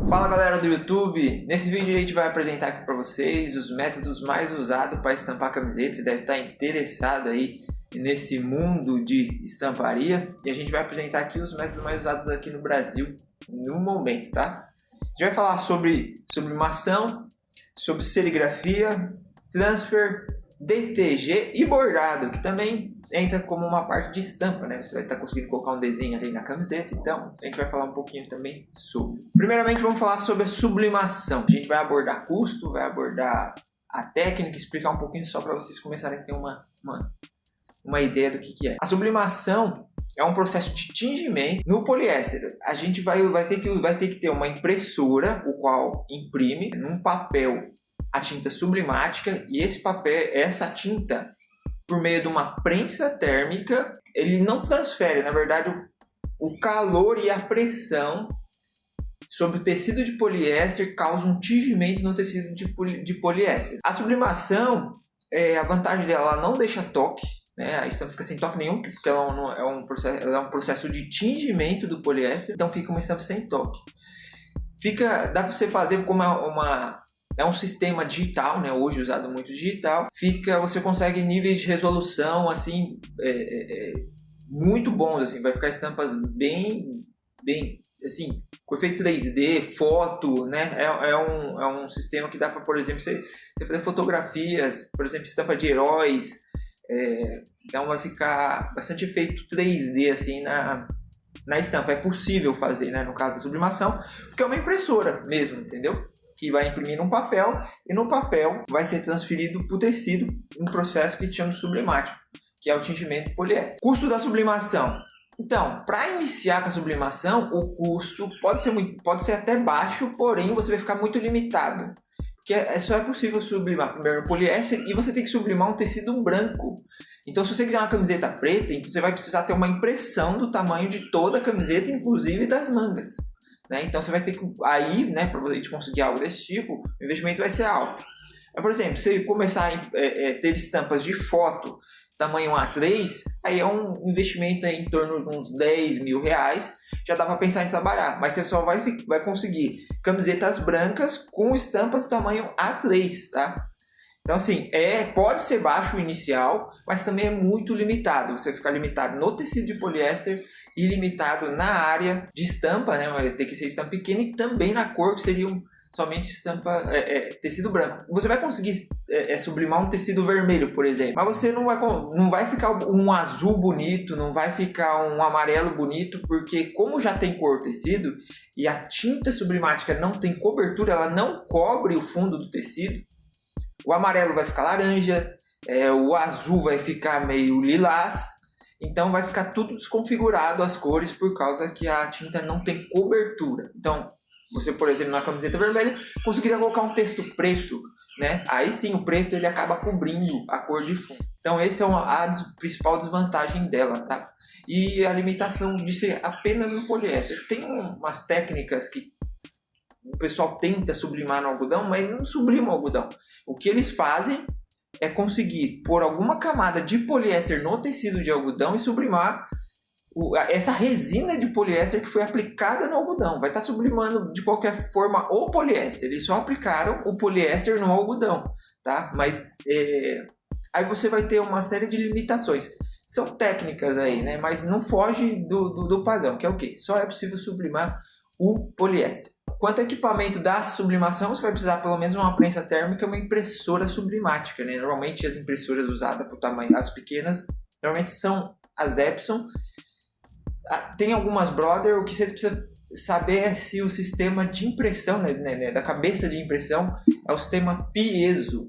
Fala galera do YouTube, nesse vídeo a gente vai apresentar aqui para vocês os métodos mais usados para estampar camisetas. Você deve estar interessado aí nesse mundo de estamparia e a gente vai apresentar aqui os métodos mais usados aqui no Brasil no momento, tá? A gente vai falar sobre sublimação, sobre serigrafia, transfer, DTG e bordado, que também entra como uma parte de estampa, né? Você vai estar conseguindo colocar um desenho ali na camiseta, então a gente vai falar um pouquinho também sobre. Primeiramente vamos falar sobre a sublimação. A gente vai abordar custo, vai abordar a técnica, explicar um pouquinho só para vocês começarem a ter uma ideia do que é. A sublimação é um processo de tingimento no poliéster. A gente vai ter que ter uma impressora, o qual imprime num papel a tinta sublimática, e essa tinta, por meio de uma prensa térmica, ele não transfere, na verdade, o calor e a pressão sobre o tecido de poliéster causa um tingimento no tecido de poliéster. A sublimação, a vantagem dela, ela não deixa toque, né? A estampa fica sem toque nenhum, porque ela é um processo de tingimento do poliéster, então fica uma estampa sem toque. Dá para você fazer como é um sistema digital, né? Hoje usado muito digital. Você consegue níveis de resolução assim muito bons, assim, vai ficar estampas bem assim, com efeito 3D, foto, né? É um sistema que dá para, por exemplo, você fazer fotografias, por exemplo, estampa de heróis. Então vai ficar bastante efeito 3D assim na estampa. É possível fazer, né? No caso da sublimação, porque é uma impressora mesmo, entendeu? Que vai imprimir num papel, e no papel vai ser transferido para o tecido um processo que chama de sublimático, que é o tingimento poliéster. Custo da sublimação. Então, para iniciar com a sublimação, o custo pode ser até baixo, porém você vai ficar muito limitado. Porque só é possível sublimar primeiro no poliéster e você tem que sublimar um tecido branco. Então, se você quiser uma camiseta preta, então você vai precisar ter uma impressão do tamanho de toda a camiseta, inclusive das mangas. Então você vai ter que, aí, né, para você conseguir algo desse tipo, o investimento vai ser alto. Mas, por exemplo, se você começar a ter estampas de foto tamanho A3, aí é um investimento em torno de uns 10 mil reais, já dá para pensar em trabalhar. Mas você só vai conseguir camisetas brancas com estampas tamanho A3, tá? Então, assim, pode ser baixo o inicial, mas também é muito limitado. Você fica limitado no tecido de poliéster e limitado na área de estampa, né? Vai ter que ser estampa pequena, e também na cor, que seria somente estampa, tecido branco. Você vai conseguir sublimar um tecido vermelho, por exemplo, mas você não vai ficar um azul bonito, não vai ficar um amarelo bonito, porque como já tem cor o tecido e a tinta sublimática não tem cobertura, ela não cobre o fundo do tecido, o amarelo vai ficar laranja, o azul vai ficar meio lilás, então vai ficar tudo desconfigurado as cores por causa que a tinta não tem cobertura. Então, você, por exemplo, na camiseta vermelha, conseguiria colocar um texto preto, né? Aí sim, o preto ele acaba cobrindo a cor de fundo. Então, essa é a principal desvantagem dela, tá? E a limitação de ser apenas no poliéster. Tem umas técnicas que o pessoal tenta sublimar no algodão, mas não sublima o algodão. O que eles fazem é conseguir pôr alguma camada de poliéster no tecido de algodão e sublimar essa resina de poliéster que foi aplicada no algodão. Vai estar sublimando de qualquer forma o poliéster. Eles só aplicaram o poliéster no algodão, tá? Mas aí você vai ter uma série de limitações. São técnicas aí, né? Mas não foge do padrão, que é o quê? Só é possível sublimar o poliéster. Quanto ao equipamento da sublimação, você vai precisar pelo menos uma prensa térmica e uma impressora sublimática, né? Normalmente as impressoras usadas para o tamanho, as pequenas, normalmente são as Epson. Tem algumas Brother. O que você precisa saber é se o sistema de impressão, né, da cabeça de impressão, é o sistema piezo.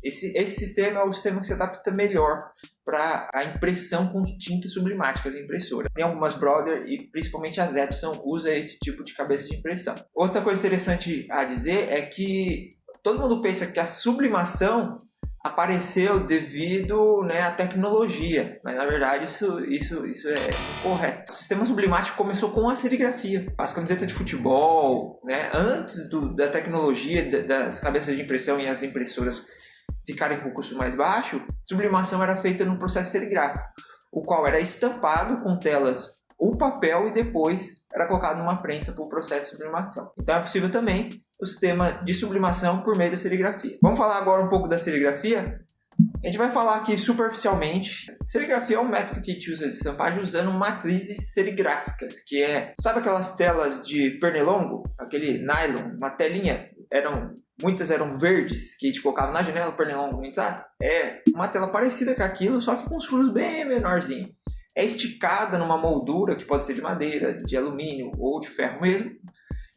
Esse sistema é o sistema que se adapta melhor para a impressão com tinta sublimática, as impressoras. Tem algumas Brother e principalmente as Epson usa esse tipo de cabeça de impressão. Outra coisa interessante a dizer é que todo mundo pensa que a sublimação apareceu devido, né, à tecnologia, mas na verdade isso é incorreto. O sistema sublimático começou com a serigrafia. As camisetas de futebol, né, antes da tecnologia das cabeças de impressão e as impressoras ficarem com custo mais baixo, sublimação era feita no processo serigráfico, o qual era estampado com telas o papel e depois era colocado numa prensa para o processo de sublimação. Então é possível também o sistema de sublimação por meio da serigrafia. Vamos falar agora um pouco da serigrafia? A gente vai falar aqui superficialmente. Serigrafia é um método que a gente usa de estampagem usando matrizes serigráficas, que é, sabe aquelas telas de pernilongo? Aquele nylon, uma telinha, muitas eram verdes, que a gente colocava na janela, o pernilongo, sabe? É uma tela parecida com aquilo, só que com os furos bem menorzinhos. É esticada numa moldura, que pode ser de madeira, de alumínio ou de ferro mesmo.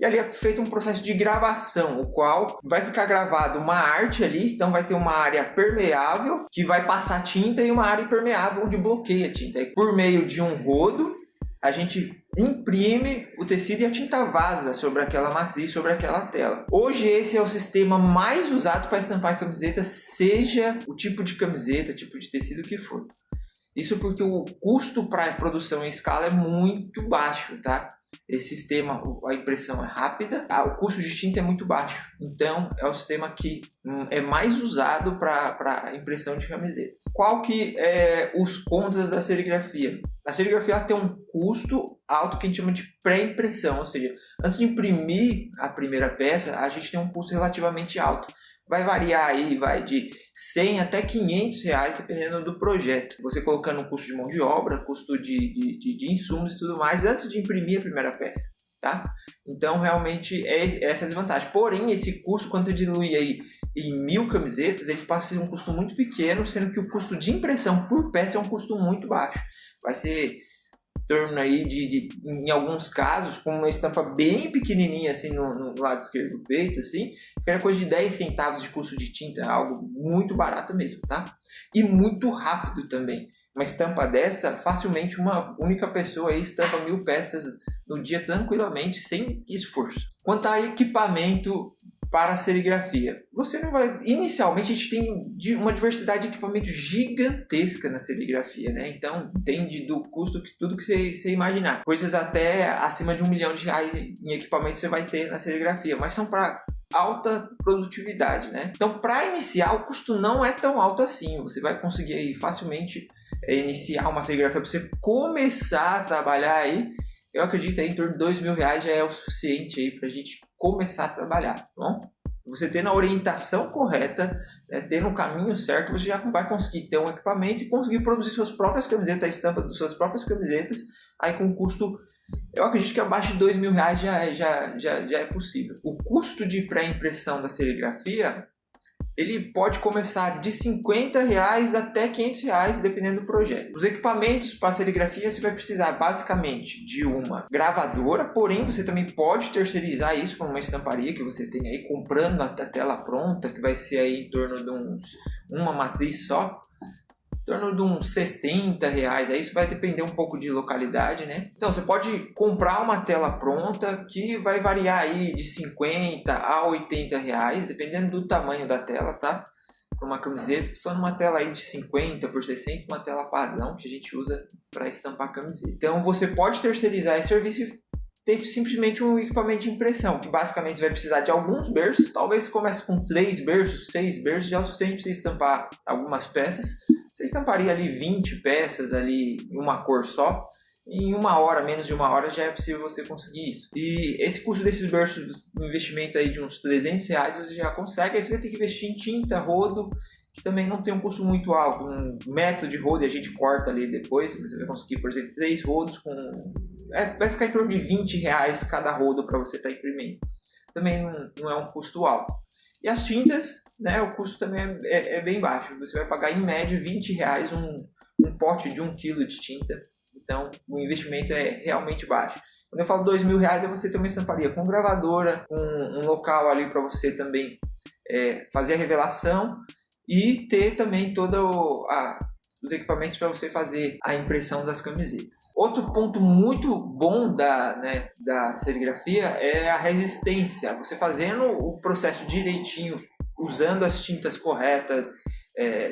E ali é feito um processo de gravação, o qual vai ficar gravado uma arte ali, então vai ter uma área permeável que vai passar tinta e uma área impermeável onde bloqueia a tinta. E por meio de um rodo, a gente imprime o tecido e a tinta vaza sobre aquela matriz, sobre aquela tela. Hoje esse é o sistema mais usado para estampar camiseta, seja o tipo de camiseta, tipo de tecido que for. Isso porque o custo para a produção em escala é muito baixo, tá? Esse sistema, a impressão é rápida, o custo de tinta é muito baixo. Então, é o sistema que é mais usado para impressão de camisetas. Qual que é os contras da serigrafia? A serigrafia tem um custo alto que a gente chama de pré-impressão, ou seja, antes de imprimir a primeira peça, a gente tem um custo relativamente alto. Vai variar aí, vai de 100 até 500 reais, dependendo do projeto. Você colocando o custo de mão de obra, custo de insumos e tudo mais, antes de imprimir a primeira peça, tá? Então, realmente, é essa a desvantagem. Porém, esse custo, quando você dilui aí em 1000 camisetas, ele passa a ser um custo muito pequeno, sendo que o custo de impressão por peça é um custo muito baixo. Vai ser torno aí em alguns casos, com uma estampa bem pequenininha assim no lado esquerdo do peito, assim, era coisa de 10 centavos de custo de tinta, algo muito barato mesmo, tá? E muito rápido também. Uma estampa dessa, facilmente uma única pessoa aí estampa 1000 peças no dia tranquilamente, sem esforço. Quanto a equipamento para a serigrafia, você não vai... Inicialmente a gente tem uma diversidade de equipamento gigantesca na serigrafia, né? Então depende do custo que tudo que você imaginar. Coisas até acima de R$1 milhão em equipamento você vai ter na serigrafia, mas são para alta produtividade, né? Então, para iniciar, o custo não é tão alto assim. Você vai conseguir aí facilmente iniciar uma serigrafia para você começar a trabalhar aí. Eu acredito aí em torno de R$2.000 já é o suficiente aí para a gente começar a trabalhar, tá bom? Você tendo a orientação correta, né, tendo o caminho certo, você já vai conseguir ter um equipamento e conseguir produzir suas próprias camisetas, a estampa das suas próprias camisetas, aí com um custo, eu acredito que abaixo de R$2.000 já é possível. O custo de pré-impressão da serigrafia, ele pode começar de R$50 até R$500, dependendo do projeto. Os equipamentos para serigrafia, você vai precisar basicamente de uma gravadora, porém você também pode terceirizar isso para uma estamparia que você tem aí, comprando a tela pronta, que vai ser aí em torno de uma matriz só, em torno de uns R$60, aí isso vai depender um pouco de localidade, né? Então você pode comprar uma tela pronta que vai variar aí de R$50 a R$80, dependendo do tamanho da tela, tá? Para uma camiseta, se for uma tela aí de 50 por 60, uma tela padrão que a gente usa para estampar camiseta. Então você pode terceirizar esse serviço e ter simplesmente um equipamento de impressão, que basicamente você vai precisar de alguns berços, talvez você comece com 3 berços, 6 berços, já é o suficiente para você estampar algumas peças. Você estamparia ali 20 peças ali em uma cor só, em uma hora, menos de uma hora já é possível você conseguir isso. E esse custo desses berços, um investimento aí de uns R$300, você já consegue. Aí você vai ter que investir em tinta, rodo, que também não tem um custo muito alto. Um metro de rodo a gente corta ali depois, você vai conseguir, por exemplo, 3 rodos com... vai ficar em torno de R$20 cada rodo para você estar imprimindo. Também não é um custo alto. E as tintas, né, o custo também é bem baixo. Você vai pagar em média R$20 um pote de 1 kg de tinta. Então o investimento é realmente baixo. Quando eu falo R$2.000 é você ter uma estamparia com gravadora, um local ali para você também fazer a revelação e ter também os equipamentos para você fazer a impressão das camisetas. Outro ponto muito bom da serigrafia é a resistência. Você fazendo o processo direitinho, usando as tintas corretas,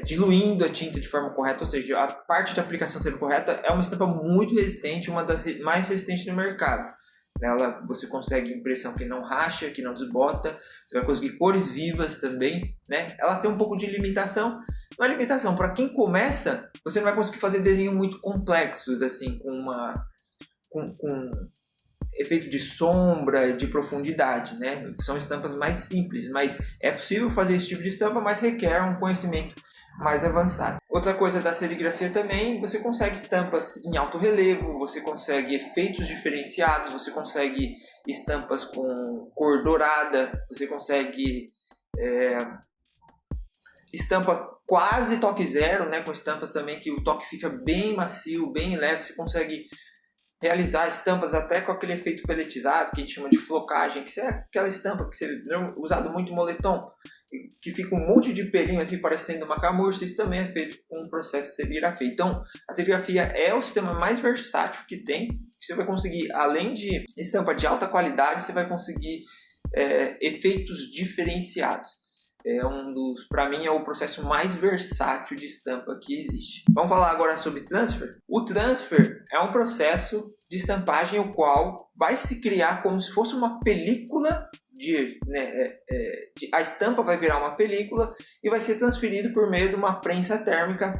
diluindo a tinta de forma correta, ou seja, a parte de aplicação sendo correta, é uma estampa muito resistente, uma das mais resistentes no mercado. Nela você consegue impressão que não racha, que não desbota, você vai conseguir cores vivas também, né? Ela tem um pouco de limitação. Não é limitação, para quem começa, você não vai conseguir fazer desenhos muito complexos, assim, com com efeito de sombra, de profundidade, né? São estampas mais simples, mas é possível fazer esse tipo de estampa, mas requer um conhecimento mais avançado. Outra coisa da serigrafia também, você consegue estampas em alto relevo, você consegue efeitos diferenciados, você consegue estampas com cor dourada, você consegue estampa quase toque zero, né? Com estampas também que o toque fica bem macio, bem leve, você consegue realizar estampas até com aquele efeito peletizado, que a gente chama de flocagem, que é aquela estampa que você usado muito em moletom, que fica um monte de pelinho assim parecendo uma camurça. Isso também é feito com um processo de serigrafia. Então, a serigrafia é o sistema mais versátil que tem. Você vai conseguir, além de estampa de alta qualidade, você vai conseguir efeitos diferenciados. Para mim, é o processo mais versátil de estampa que existe. Vamos falar agora sobre transfer. O transfer é um processo de estampagem o qual vai se criar como se fosse uma película a estampa vai virar uma película e vai ser transferido por meio de uma prensa térmica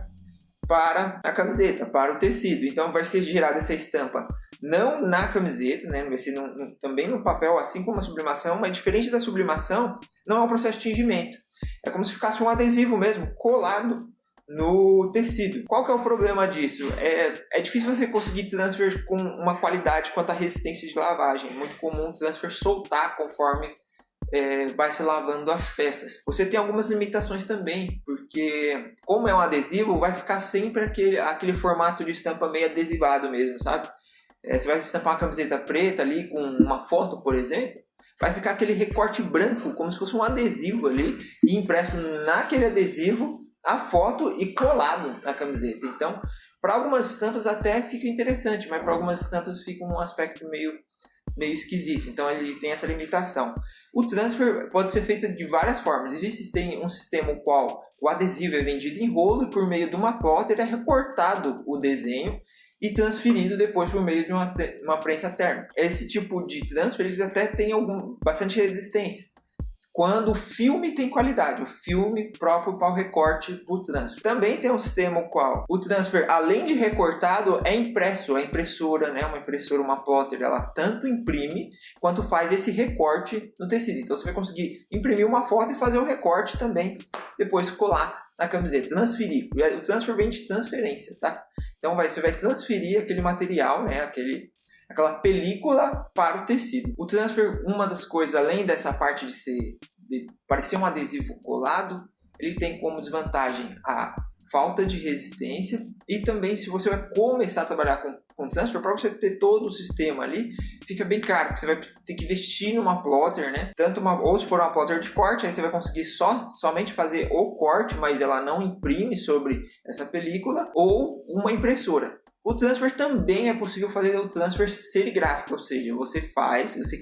para a camiseta, para o tecido. Então vai ser gerada essa estampa não na camiseta, né? Vai ser também no papel, assim como a sublimação, mas diferente da sublimação, não é um processo de tingimento. É como se ficasse um adesivo mesmo, colado no tecido. Qual que é o problema disso? É difícil você conseguir transfer com uma qualidade quanto à resistência de lavagem. É muito comum o transfer soltar conforme vai se lavando as peças. Você tem algumas limitações também, porque como é um adesivo, vai ficar sempre aquele formato de estampa meio adesivado mesmo, sabe? Você vai estampar uma camiseta preta ali com uma foto, por exemplo, vai ficar aquele recorte branco, como se fosse um adesivo ali, e impresso naquele adesivo a foto e colado na camiseta. Então, para algumas estampas até fica interessante, mas para algumas estampas fica um aspecto meio esquisito. Então, ele tem essa limitação. O transfer pode ser feito de várias formas. Existe um sistema no qual o adesivo é vendido em rolo e por meio de uma plotter é recortado o desenho e transferido depois por meio de uma prensa térmica. Esse tipo de transfer eles até tem bastante resistência quando o filme tem qualidade, o filme próprio para o recorte para o transfer. Também tem um sistema no qual o transfer, além de recortado, é impresso. A impressora, né, uma plotter, ela tanto imprime quanto faz esse recorte no tecido. Então você vai conseguir imprimir uma foto e fazer o recorte também, depois colar na camiseta, transferir. O transfer vem de transferência, tá? Então você vai transferir aquele material, né, aquela película para o tecido. O transfer, uma das coisas, além dessa parte de parecer um adesivo colado, ele tem como desvantagem a falta de resistência e também se você vai começar a trabalhar com transfer, para você ter todo o sistema ali, fica bem caro, porque você vai ter que investir numa plotter, né? Ou se for uma plotter de corte, aí você vai conseguir somente fazer o corte, mas ela não imprime sobre essa película, ou uma impressora. O transfer também é possível fazer o transfer serigráfico, ou seja, você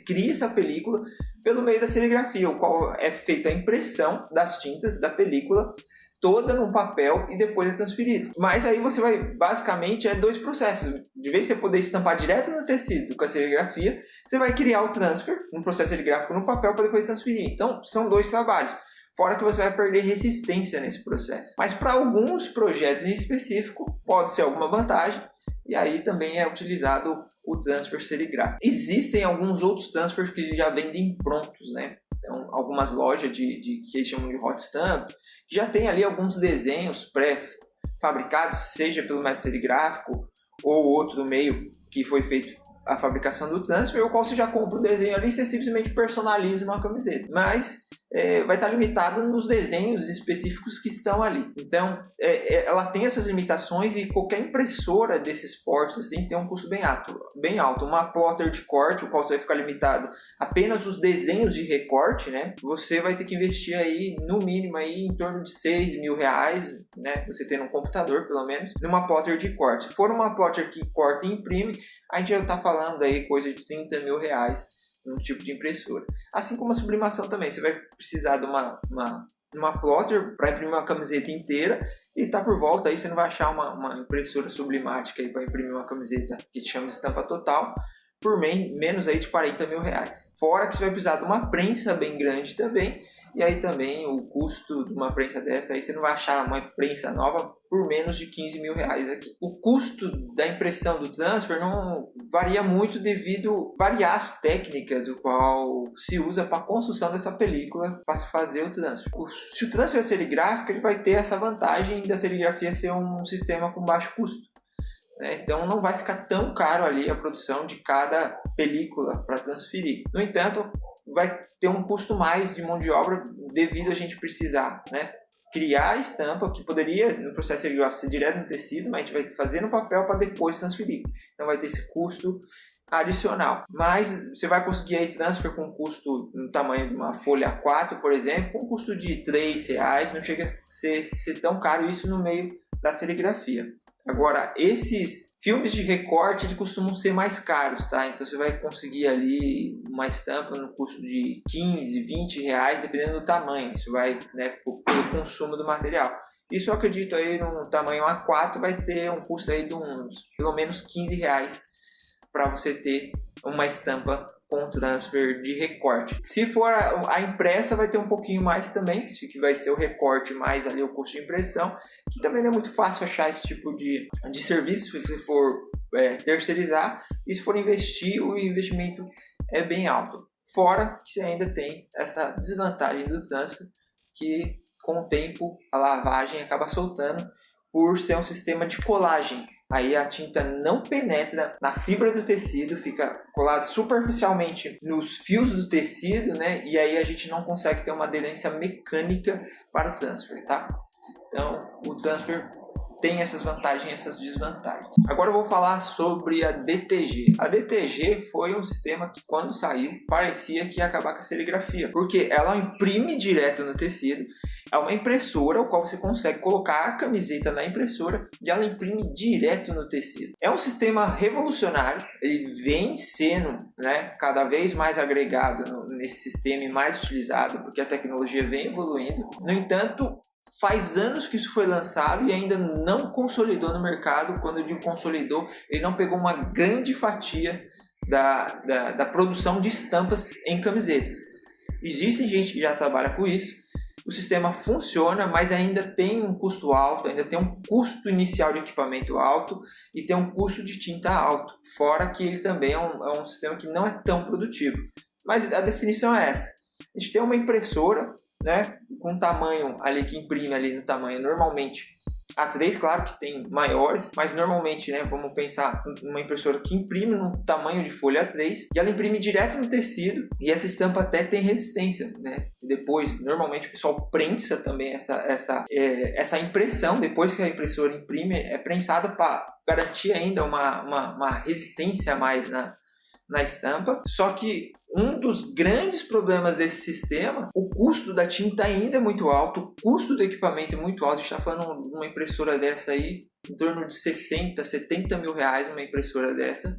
cria essa película pelo meio da serigrafia, o qual é feita a impressão das tintas da película toda num papel e depois é transferido. Mas aí você vai, basicamente, dois processos. De vez em você poder estampar direto no tecido com a serigrafia, você vai criar o transfer, um processo serigráfico no papel para depois transferir. Então, são dois trabalhos. Fora que você vai perder resistência nesse processo. Mas para alguns projetos em específico, pode ser alguma vantagem. E aí também é utilizado o transfer serigráfico. Existem alguns outros transfers que já vendem prontos, né? Então, algumas lojas que eles chamam de hot stamp, que já tem ali alguns desenhos pré-fabricados, seja pelo método serigráfico ou outro meio que foi feito a fabricação do transfer, o qual você já compra o desenho ali e você simplesmente personaliza uma camiseta. Mas vai estar limitado nos desenhos específicos que estão ali. Então, ela tem essas limitações e qualquer impressora desses portes assim, tem um custo bem alto. Uma plotter de corte, o qual você vai ficar limitado apenas os desenhos de recorte, né? Você vai ter que investir aí, no mínimo, aí, em torno de R$6.000, né? Você tendo um computador, pelo menos, numa plotter de corte. Se for uma plotter que corta e imprime, a gente já está falando aí coisa de R$30.000 num tipo de impressora. Assim como a sublimação também, você vai precisar de uma plotter para imprimir uma camiseta inteira e tá por volta aí, você não vai achar uma impressora sublimática aí para imprimir uma camiseta que chama estampa total por menos aí de R$40.000. Fora que você vai precisar de uma prensa bem grande também E aí também o custo de uma prensa dessa, aí você não vai achar uma prensa nova por menos de 15 mil reais aqui. O custo da impressão do transfer não varia muito devido a variar técnicas o qual se usa para a construção dessa película para se fazer o transfer. Se o transfer é serigráfico, ele vai ter essa vantagem da serigrafia ser um sistema com baixo custo. Então não vai ficar tão caro ali a produção de cada película para transferir. No entanto, vai ter um custo mais de mão de obra devido a gente precisar, criar a estampa, que poderia no processo serigráfico ser direto no tecido, mas a gente vai fazer no papel para depois transferir. Então vai ter esse custo adicional. Mas você vai conseguir aí transfer com custo no tamanho de uma folha A4, por exemplo, com custo de R$3, não chega a ser tão caro isso no meio da serigrafia. Agora, esses filmes de recorte eles costumam ser mais caros, tá? Então você vai conseguir ali uma estampa no custo de R$15, R$20, dependendo do tamanho. Isso vai, pelo consumo do material. Isso eu acredito aí no tamanho A4 vai ter um custo aí de uns pelo menos R$15 para você ter uma estampa com transfer de recorte. Se for a impressa, vai ter um pouquinho mais também, que vai ser o recorte mais ali o custo de impressão, que também não é muito fácil achar esse tipo de serviço se você for terceirizar, e se for investir, o investimento é bem alto. Fora que você ainda tem essa desvantagem do transfer, que com o tempo a lavagem acaba soltando, por ser um sistema de colagem. Aí a tinta não penetra na fibra do tecido, fica colado superficialmente nos fios do tecido, E aí a gente não consegue ter uma aderência mecânica para o transfer, tá? Então, o transfer tem essas vantagens e essas desvantagens. Agora eu vou falar sobre a DTG. A DTG foi um sistema que, quando saiu, parecia que ia acabar com a serigrafia, porque ela imprime direto no tecido. É uma impressora, o qual você consegue colocar a camiseta na impressora e ela imprime direto no tecido. É um sistema revolucionário, ele vem sendo cada vez mais agregado nesse sistema e mais utilizado, porque a tecnologia vem evoluindo. No entanto, faz anos que isso foi lançado e ainda não consolidou no mercado. Quando eu digo consolidou, ele não pegou uma grande fatia da produção de estampas em camisetas. Existe gente que já trabalha com isso. O sistema funciona, mas ainda tem um custo alto, ainda tem um custo inicial de equipamento alto e tem um custo de tinta alto. Fora que ele também é um sistema que não é tão produtivo. Mas a definição é essa. A gente tem uma impressora, com tamanho ali que imprime ali no tamanho normalmente A3, claro que tem maiores, mas normalmente, vamos pensar numa impressora que imprime no tamanho de folha A3 e ela imprime direto no tecido e essa estampa até tem resistência, Depois, normalmente o pessoal prensa também essa impressão, depois que a impressora imprime, é prensada para garantir ainda uma resistência a mais na estampa. Só que um dos grandes problemas desse sistema, o custo da tinta ainda é muito alto, o custo do equipamento é muito alto. A gente está falando de uma impressora dessa aí, em torno de 60, 70 mil reais uma impressora dessa.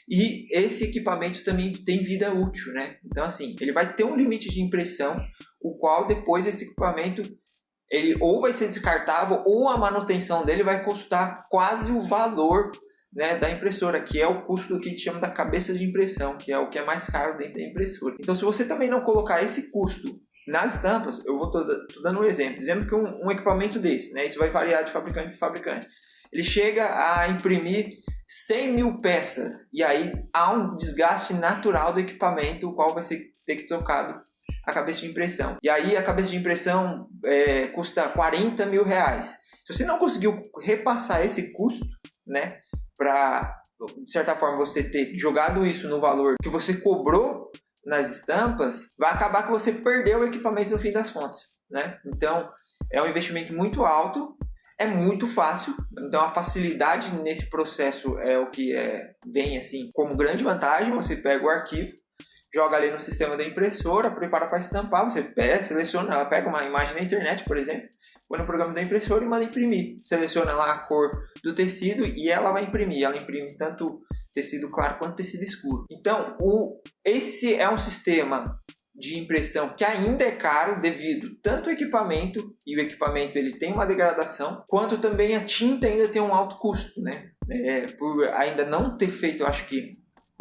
E esse equipamento também tem vida útil, Então assim, ele vai ter um limite de impressão, o qual depois esse equipamento ele ou vai ser descartável ou a manutenção dele vai custar quase o valor da impressora, que é o custo do que a gente chama da cabeça de impressão, que é o que é mais caro dentro da impressora. Então, se você também não colocar esse custo nas estampas, eu vou tô dando um exemplo. Dizendo que um equipamento desse, isso vai variar de fabricante para fabricante, ele chega a imprimir 100 mil peças, e aí há um desgaste natural do equipamento, o qual vai ter que ser trocado a cabeça de impressão. E aí a cabeça de impressão custa 40 mil reais. Se você não conseguiu repassar esse custo, para, de certa forma, você ter jogado isso no valor que você cobrou nas estampas, vai acabar que você perdeu o equipamento no fim das contas, Então, é um investimento muito alto, é muito fácil, então a facilidade nesse processo é o que vem assim como grande vantagem. Você pega o arquivo, joga ali no sistema da impressora, prepara para estampar, você seleciona, ela pega uma imagem na internet, por exemplo, põe no programa da impressora e manda imprimir. Seleciona lá a cor do tecido e ela vai imprimir. Ela imprime tanto tecido claro quanto tecido escuro. Então, esse é um sistema de impressão que ainda é caro devido tanto ao equipamento, e o equipamento ele tem uma degradação, quanto também a tinta ainda tem um alto custo, por ainda não ter feito, eu acho que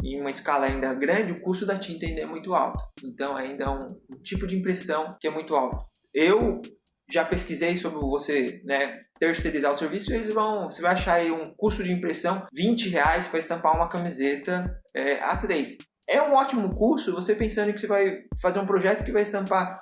em uma escala ainda grande, o custo da tinta ainda é muito alto. Então ainda é um tipo de impressão que é muito alto. Eu já pesquisei sobre você, né, terceirizar o serviço, você vai achar aí um custo de impressão R$20 para estampar uma camiseta A3. É um ótimo custo você pensando que você vai fazer um projeto que vai estampar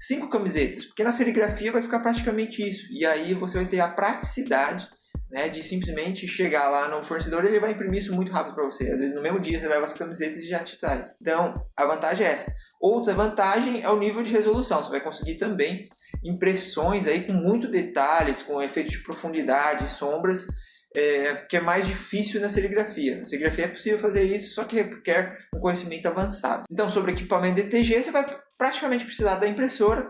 5 camisetas, porque na serigrafia vai ficar praticamente isso. E aí você vai ter a praticidade, né, de simplesmente chegar lá no fornecedor e ele vai imprimir isso muito rápido para você. Às vezes no mesmo dia você leva as camisetas e já te traz. Então a vantagem é essa. Outra vantagem é o nível de resolução. Você vai conseguir também impressões aí com muito detalhes, com efeitos de profundidade, sombras, que é mais difícil na serigrafia. Na serigrafia é possível fazer isso, só que requer um conhecimento avançado. Então, sobre equipamento DTG, você vai praticamente precisar da impressora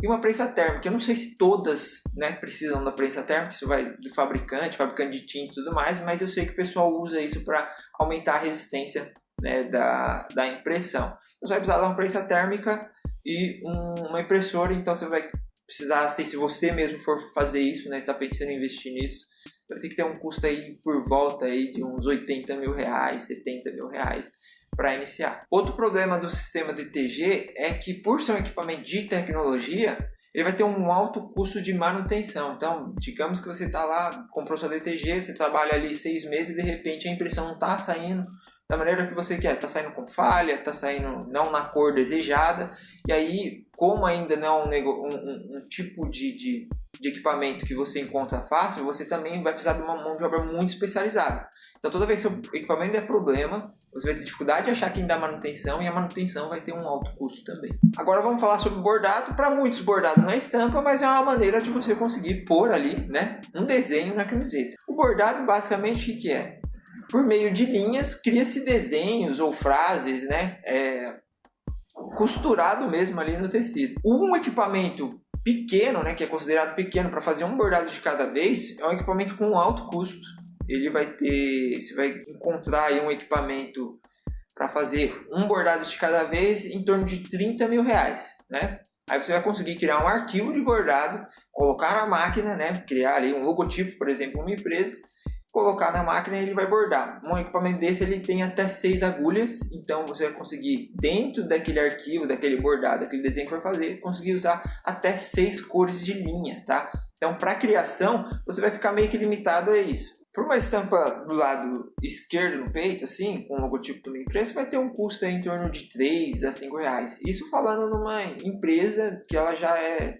e uma prensa térmica. Eu não sei se todas, né, precisam da prensa térmica, isso vai do fabricante de tinta e tudo mais, mas eu sei que o pessoal usa isso para aumentar a resistência, né, da impressão. Você vai precisar de uma prensa térmica e uma impressora, então você vai precisar, se você mesmo for fazer isso, né, está pensando em investir nisso, vai ter que ter um custo aí por volta aí de uns R$80 mil, R$70 mil para iniciar. Outro problema do sistema DTG é que, por ser um equipamento de tecnologia, ele vai ter um alto custo de manutenção. Então, digamos que você está lá, comprou sua DTG, você trabalha ali 6 meses e de repente a impressão não está saindo da maneira que você quer, está saindo com falha, está saindo não na cor desejada, e aí, como ainda não é um tipo de equipamento que você encontra fácil, você também vai precisar de uma mão de obra muito especializada. Então, toda vez que o seu equipamento der problema, você vai ter dificuldade de achar quem dá manutenção, e a manutenção vai ter um alto custo também. Agora vamos falar sobre bordado. Para muitos, bordado não é estampa, mas é uma maneira de você conseguir pôr ali, né, um desenho na camiseta. O bordado, basicamente, o que é? Por meio de linhas, cria-se desenhos ou frases, né, costurado mesmo ali no tecido. Um equipamento pequeno, né, que é considerado pequeno para fazer um bordado de cada vez, é um equipamento com alto custo. Ele vai ter, você vai encontrar aí um equipamento para fazer um bordado de cada vez em torno de R$30 mil, né? Aí você vai conseguir criar um arquivo de bordado, colocar na máquina, né, criar ali um logotipo, por exemplo, uma empresa, colocar na máquina e ele vai bordar. Um equipamento desse ele tem até 6 agulhas, então você vai conseguir, dentro daquele arquivo, daquele bordado, daquele desenho que for fazer, conseguir usar até 6 cores de linha, tá? Então, para criação, você vai ficar meio que limitado a isso. Por uma estampa do lado esquerdo no peito, assim, com o logotipo de uma empresa, vai ter um custo em torno de R$3 a R$5. Isso falando numa empresa que ela já é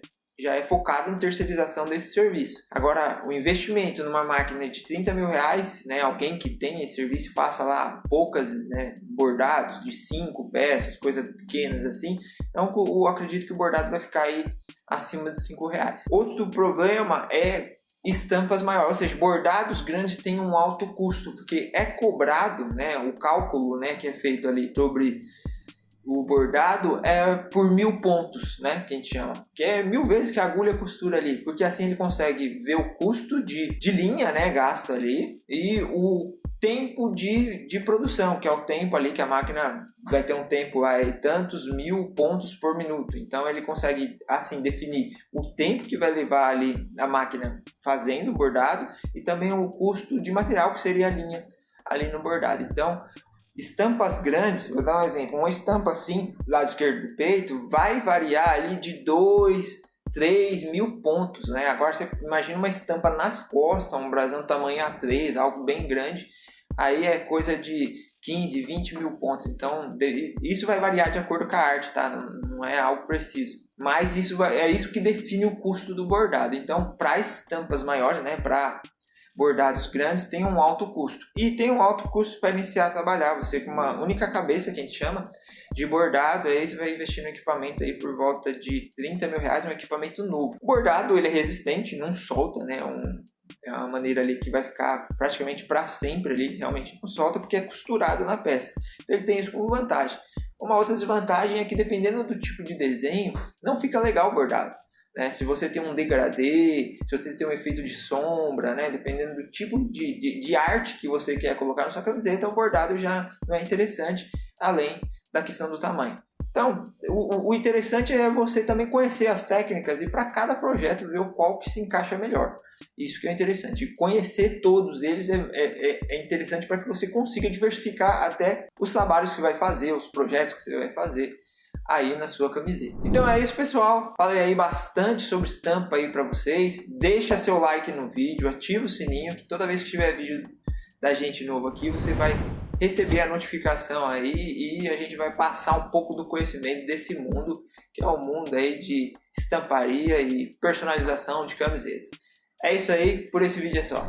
focada em terceirização desse serviço. Agora, o investimento numa máquina de R$30 mil, né, alguém que tem esse serviço faça lá poucas, né, bordados de 5 peças, coisas pequenas assim, então eu acredito que o bordado vai ficar aí acima de R$5. Outro problema é estampas maiores, ou seja, bordados grandes têm um alto custo, porque é cobrado, né, o cálculo, né, que é feito ali sobre o bordado é por 1000 pontos, né, que a gente chama, que é 1000 vezes que a agulha costura ali, porque assim ele consegue ver o custo de linha, né, gasto ali, e o tempo de produção, que é o tempo ali que a máquina vai ter um tempo, tantos 1000 pontos por minuto, então ele consegue assim definir o tempo que vai levar ali a máquina fazendo o bordado e também o custo de material que seria a linha ali no bordado. Então, estampas grandes, vou dar um exemplo, uma estampa assim, lado esquerdo do peito, vai variar ali de 2, 3 mil pontos, né? Agora você imagina uma estampa nas costas, um brasão tamanho A3, algo bem grande, aí é coisa de 15, 20 mil pontos, então isso vai variar de acordo com a arte, tá? Não é algo preciso, mas é isso que define o custo do bordado. Então, para estampas maiores, né, para bordados grandes, tem um alto custo. E tem um alto custo para iniciar a trabalhar. Você com uma única cabeça, que a gente chama, de bordado, aí você vai investir no equipamento aí por volta de R$30 mil, um equipamento novo. O bordado, ele é resistente, não solta, né? É uma maneira ali que vai ficar praticamente para sempre ali, realmente não solta, porque é costurado na peça. Então ele tem isso como vantagem. Uma outra desvantagem é que, dependendo do tipo de desenho, não fica legal o bordado. Né? Se você tem um degradê, se você tem um efeito de sombra, né? Dependendo do tipo de arte que você quer colocar na sua camiseta, o bordado já não é interessante, além da questão do tamanho. Então, o interessante é você também conhecer as técnicas e para cada projeto ver o qual que se encaixa melhor. Isso que é interessante. Conhecer todos eles é interessante para que você consiga diversificar até os trabalhos que você vai fazer, os projetos que você vai fazer aí na sua camiseta. Então é isso, pessoal. Falei aí bastante sobre estampa aí para vocês. Deixa seu like no vídeo, ativa o sininho, que toda vez que tiver vídeo da gente novo aqui, você vai receber a notificação aí e a gente vai passar um pouco do conhecimento desse mundo, que é o mundo aí de estamparia e personalização de camisetas. É isso aí, por esse vídeo é só.